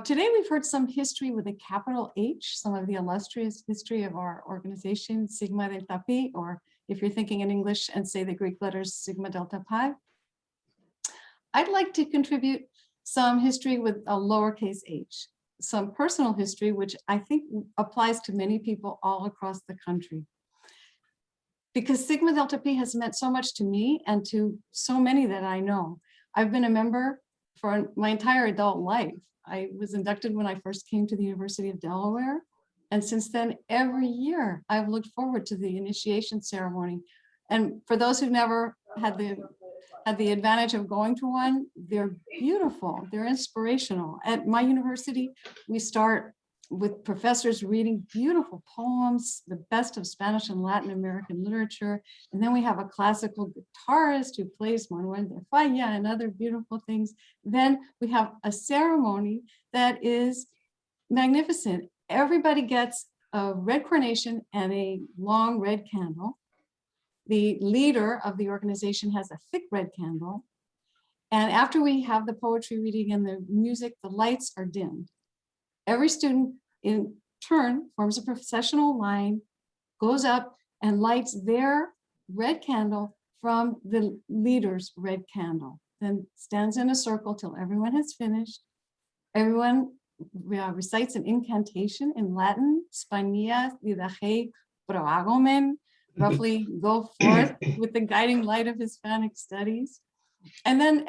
Today, we've heard some history with a capital H, some of the illustrious history of our organization, Sigma Delta Pi, or if you're thinking in English and say the Greek letters, Sigma Delta Pi. I'd like to contribute some history with a lowercase h, some personal history, which I think applies to many people all across the country. Because Sigma Delta Pi has meant so much to me and to so many that I know. I've been a member for my entire adult life. I was inducted when I first came to the University of Delaware. And since then, every year, I've looked forward to the initiation ceremony. And for those who've never had the advantage of going to one, they're beautiful, they're inspirational. At my university, we start with professors reading beautiful poems, the best of Spanish and Latin American literature. And then we have a classical guitarist who plays Manuel de Falla and other beautiful things. Then we have a ceremony that is magnificent. Everybody gets a red carnation and a long red candle. The leader of the organization has a thick red candle. And after we have the poetry reading and the music, the lights are dimmed. Every student in turn forms a processional line, goes up and lights their red candle from the leader's red candle, then stands in a circle till everyone has finished. Everyone recites an incantation in Latin, Spania, Didache, Proagomen, roughly go forth with the guiding light of Hispanic studies. And then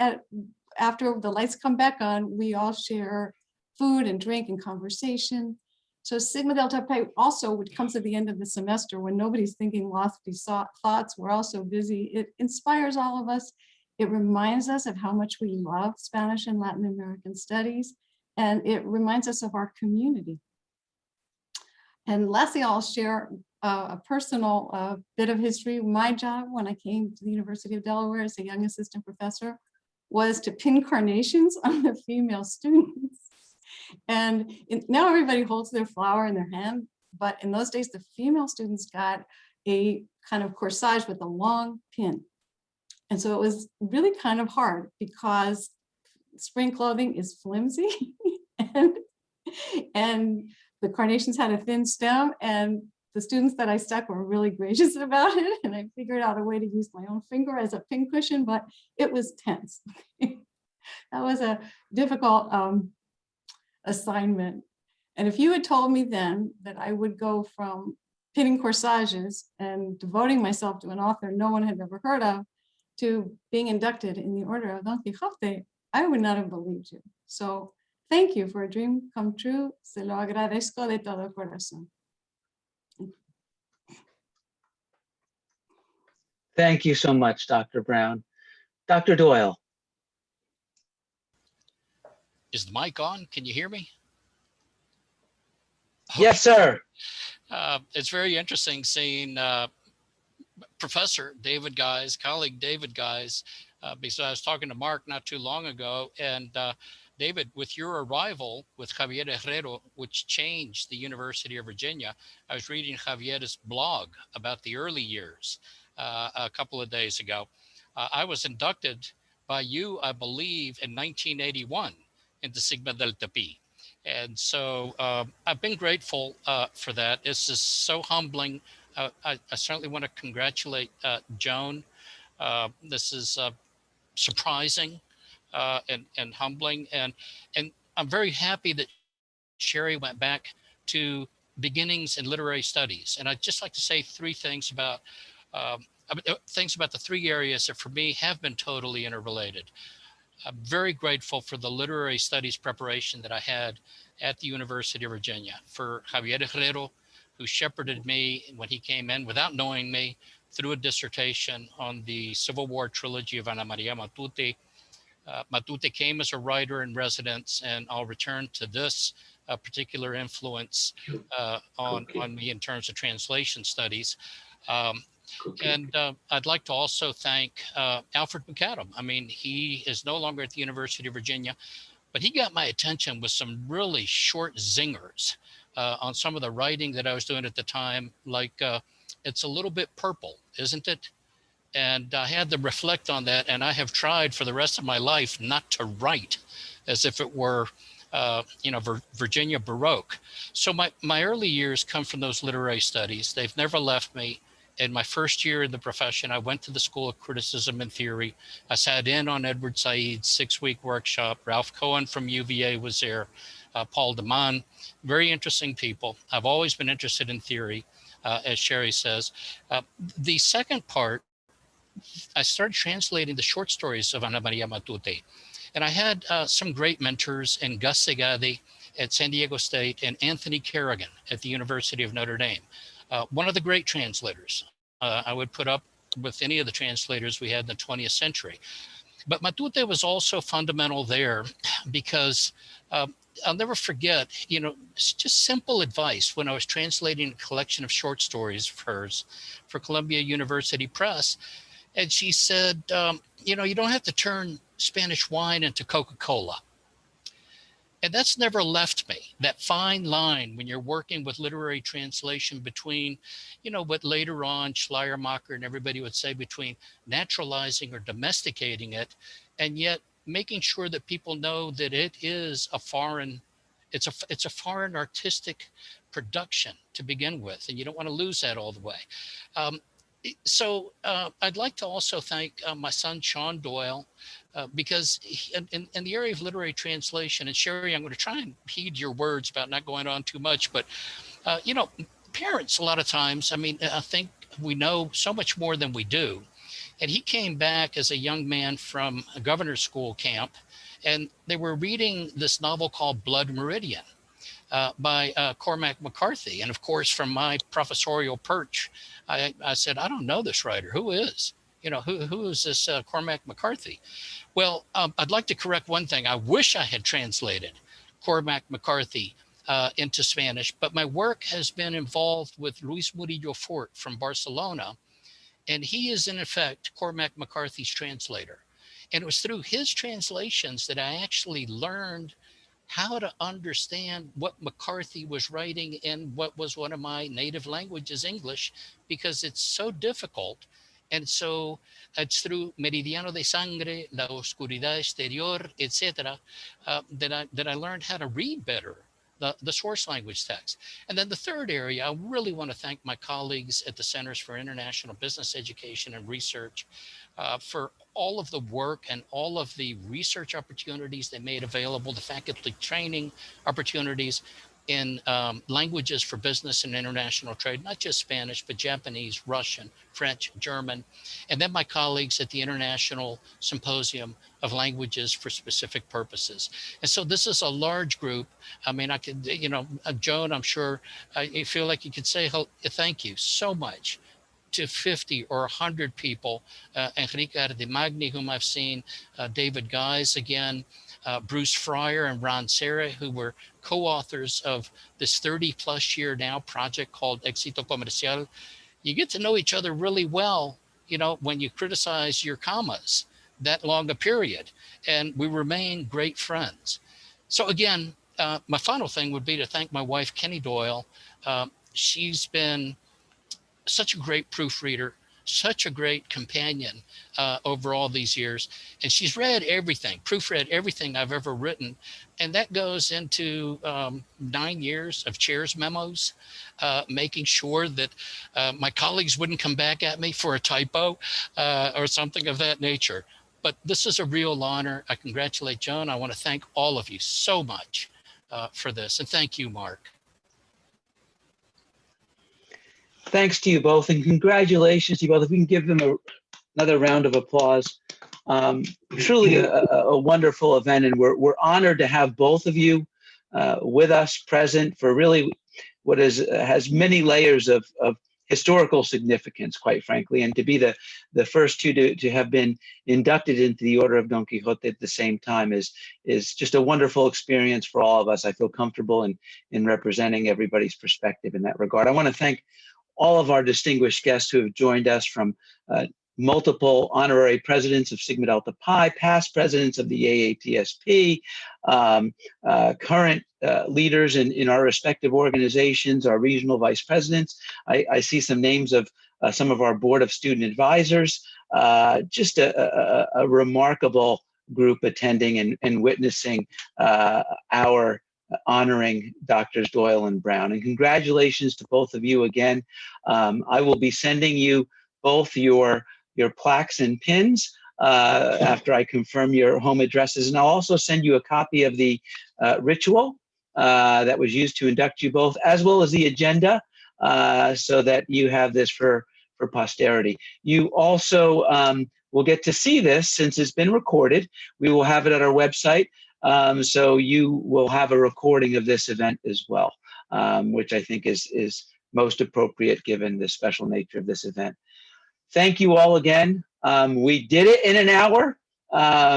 after the lights come back on, we all share food and drink and conversation. So Sigma Delta Pi also, which comes at the end of the semester when nobody's thinking lofty thoughts, we're also busy. It inspires all of us. It reminds us of how much we love Spanish and Latin American studies, and it reminds us of our community. And lastly, I'll share a personal bit of history. My job when I came to the University of Delaware as a young assistant professor was to pin carnations on the female students. And now everybody holds their flower in their hand, but in those days, the female students got a kind of corsage with a long pin. And so it was really kind of hard because spring clothing is flimsy and the carnations had a thin stem, and the students that I stuck were really gracious about it. And I figured out a way to use my own finger as a pin cushion, but it was tense. That was a difficult assignment. And if you had told me then that I would go from pinning corsages and devoting myself to an author no one had ever heard of to being inducted in the Order of Don Quijote, I would not have believed you. So thank you for a dream come true. Se lo agradezco de todo corazón. Thank you so much, Dr. Brown. Dr. Doyle. Is the mic on? Can you hear me? Yes, sir. It's very interesting seeing Professor David Guys, colleague David Guys, because I was talking to Mark not too long ago, and David, with your arrival with Javier Herrero, which changed the University of Virginia, I was reading Javier's blog about the early years a couple of days ago. I was inducted by you, I believe, in 1981 into Sigma Delta Pi. And so I've been grateful for that. This is so humbling. I certainly want to congratulate Joan. This is surprising and humbling. And I'm very happy that Sherry went back to beginnings in literary studies. And I'd just like to say three things about the three areas that for me have been totally interrelated. I'm very grateful for the literary studies preparation that I had at the University of Virginia, for Javier Herrero, who shepherded me when he came in without knowing me through a dissertation on the Civil War trilogy of Ana Maria Matute. Matute came as a writer in residence, and I'll return to this particular influence on me in terms of translation studies. And I'd like to also thank Alfred McAdam. I mean, he is no longer at the University of Virginia, but he got my attention with some really short zingers on some of the writing that I was doing at the time, like it's a little bit purple, isn't it? And I had to reflect on that, and I have tried for the rest of my life not to write as if it were, Virginia Baroque. So my early years come from those literary studies. They've never left me. In my first year in the profession, I went to the School of Criticism and Theory. I sat in on Edward Said's 6-week workshop. Ralph Cohen from UVA was there, Paul DeMond, very interesting people. I've always been interested in theory, as Sherry says. The second part, I started translating the short stories of Ana Maria Matute. And I had some great mentors in Gus Segade at San Diego State and Anthony Kerrigan at the University of Notre Dame. One of the great translators. I would put up with any of the translators we had in the 20th century. But Matute was also fundamental there because I'll never forget, just simple advice when I was translating a collection of short stories of hers for Columbia University Press. And she said, you don't have to turn Spanish wine into Coca-Cola. And that's never left me, that fine line when you're working with literary translation between, what later on Schleiermacher and everybody would say between naturalizing or domesticating it, and yet making sure that people know that it is a foreign, it's a foreign artistic production to begin with, and you don't want to lose that all the way. So I'd like to also thank my son, Sean Doyle, because in the area of literary translation, and Sherry, I'm going to try and heed your words about not going on too much, but, parents, a lot of times, I think we know so much more than we do. And he came back as a young man from a governor's school camp, and they were reading this novel called Blood Meridian by Cormac McCarthy. And of course, from my professorial perch, I said, I don't know this writer. Who is? Who is this Cormac McCarthy? Well, I'd like to correct one thing. I wish I had translated Cormac McCarthy into Spanish, but my work has been involved with Luis Murillo Fort from Barcelona, and he is in effect Cormac McCarthy's translator. And it was through his translations that I actually learned how to understand what McCarthy was writing in what was one of my native languages, English, because it's so difficult. And so it's through Meridiano de Sangre, La Oscuridad Exterior, etc., that I learned how to read better the source language text. And then the third area, I really want to thank my colleagues at the Centers for International Business Education and Research for all of the work and all of the research opportunities they made available, the faculty training opportunities in languages for business and international trade, not just Spanish, but Japanese, Russian, French, German, and then my colleagues at the International Symposium of Languages for Specific Purposes. And so this is a large group. I could, Joan, I'm sure you feel like you could say thank you so much to 50 or 100 people, Enrique Ardemagni, whom I've seen, David Guys again, Bruce Fryer and Ron Serra, who were co-authors of this 30+ year now project called Éxito Comercial. You get to know each other really well, when you criticize your commas that long a period, and we remain great friends. So again, my final thing would be to thank my wife, Kenny Doyle. She's been such a great proofreader, such a great companion over all these years. And she's read everything, proofread everything I've ever written. And that goes into 9 years of chair's memos, making sure that my colleagues wouldn't come back at me for a typo or something of that nature. But this is a real honor. I congratulate Joan. I want to thank all of you so much for this. And thank you, Mark. Thanks to you both, and congratulations to you both. If we can give them another round of applause. Truly a wonderful event, and we're honored to have both of you with us present for really what has many layers of historical significance, quite frankly, and to be the first two to have been inducted into the Order of Don Quixote at the same time is just a wonderful experience for all of us. I feel comfortable in representing everybody's perspective in that regard. I want to thank all of our distinguished guests who have joined us from multiple honorary presidents of Sigma Delta Pi, past presidents of the AATSP, current leaders in our respective organizations, our regional vice presidents. I see some names of some of our board of student advisors, just a remarkable group attending and witnessing our honoring Drs. Doyle and Brown. And congratulations to both of you again. I will be sending you both your plaques and pins after I confirm your home addresses. And I'll also send you a copy of the ritual that was used to induct you both, as well as the agenda, so that you have this for posterity. You also will get to see this since it's been recorded. We will have it at our website. So you will have a recording of this event as well, which I think is most appropriate given the special nature of this event. Thank you all again. We did it in an hour,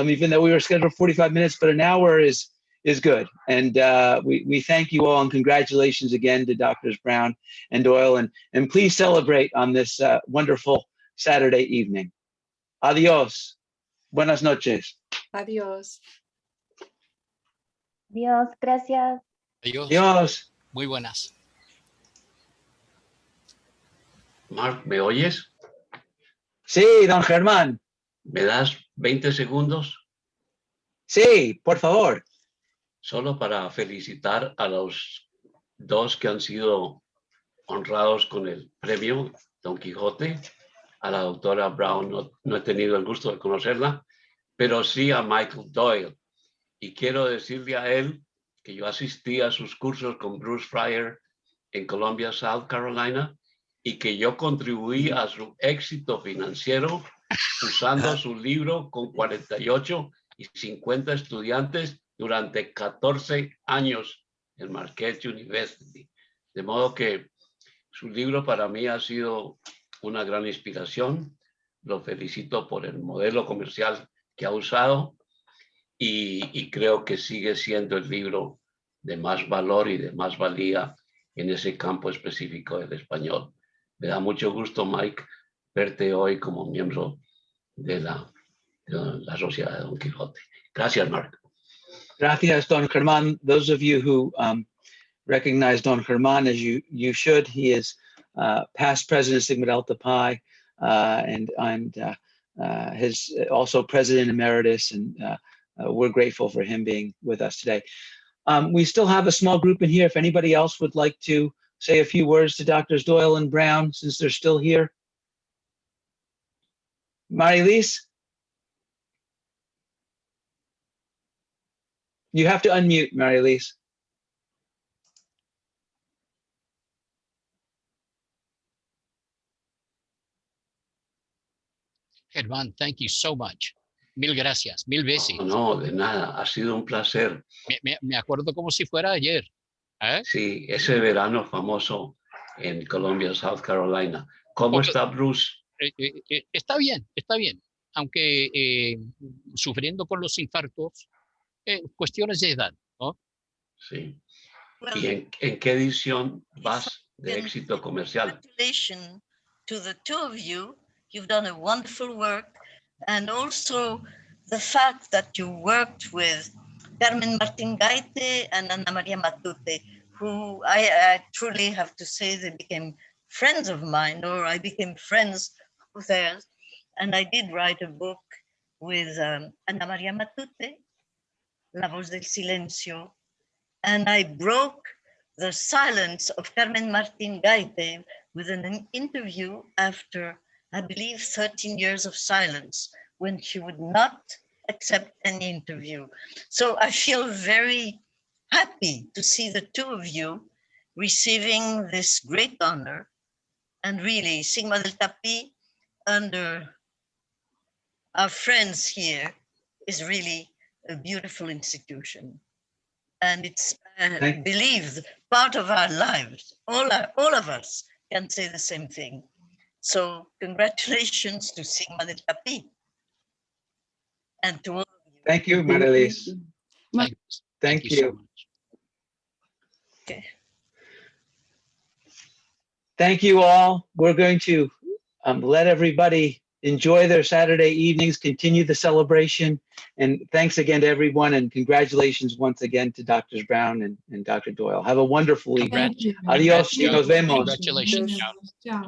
even though we were scheduled 45 minutes, but an hour is good. And we thank you all, and congratulations again to Drs. Brown and Doyle, and please celebrate on this wonderful Saturday evening. Adios. Buenas noches. Adios. Dios, gracias. Adiós. Adios. Muy buenas. Mark, ¿me oyes? Sí, don Germán. ¿Me das 20 segundos? Sí, por favor. Solo para felicitar a los dos que han sido honrados con el premio Don Quijote. A la doctora Brown no he tenido el gusto de conocerla, pero sí a Michael Doyle. Y quiero decirle a él que yo asistí a sus cursos con Bruce Fryer en Columbia, South Carolina, y que yo contribuí a su éxito financiero usando su libro con 48 y 50 estudiantes durante 14 años en Marquette University. De modo que su libro para mí ha sido una gran inspiración. Lo felicito por el modelo comercial que ha usado y creo que sigue siendo el libro de más valor y de más valía en ese campo específico del español. Me da mucho gusto, Mike, verte hoy como miembro de la Sociedad de Don Quijote. Gracias, Mark. Gracias, Don Germán. Those of you who recognize Don Germán, as you should, he is past president of Sigma Delta Pi and his also president emeritus, and we're grateful for him being with us today. We still have a small group in here. If anybody else would like to say a few words to Drs. Doyle and Brown, since they're still here. Marilise? You have to unmute, Marilise. Germán, thank you so much. Mil gracias, mil veces. No, de nada. Ha sido un placer. Me acuerdo como si fuera ayer. ¿Eh? Sí, ese verano famoso en Columbia, South Carolina. ¿Cómo está Bruce? Está bien. Aunque sufriendo con los infartos, cuestiones de edad, ¿no? Sí. ¿Y en qué edición vas de éxito comercial? Congratulations to the two of you. You've done a wonderful work. And also the fact that you worked with Carmen Martin Gaite and Ana Maria Matute, who I truly have to say they became friends of mine, or I became friends of theirs. And I did write a book with Ana Maria Matute, La Voz del Silencio, and I broke the silence of Carmen Martin Gaite with an interview after, I believe, 13 years of silence, when she would not accept an interview. So I feel very happy to see the two of you receiving this great honor. And really, Sigma Delta Pi, under our friends here, is really a beautiful institution. And it's, I believe, part of our lives. All of us can say the same thing. So congratulations to Sigma Delta Pi. And to all of you. Thank you, Marilise. Thank you. So much. Okay. Thank you all. We're going to let everybody enjoy their Saturday evenings, continue the celebration. And thanks again to everyone. And congratulations once again to Drs. Brown and Dr. Doyle. Have a wonderful evening. Thank you. Adios. Congrats, Nos Joan. vemos. Congratulations, Joan. Ciao.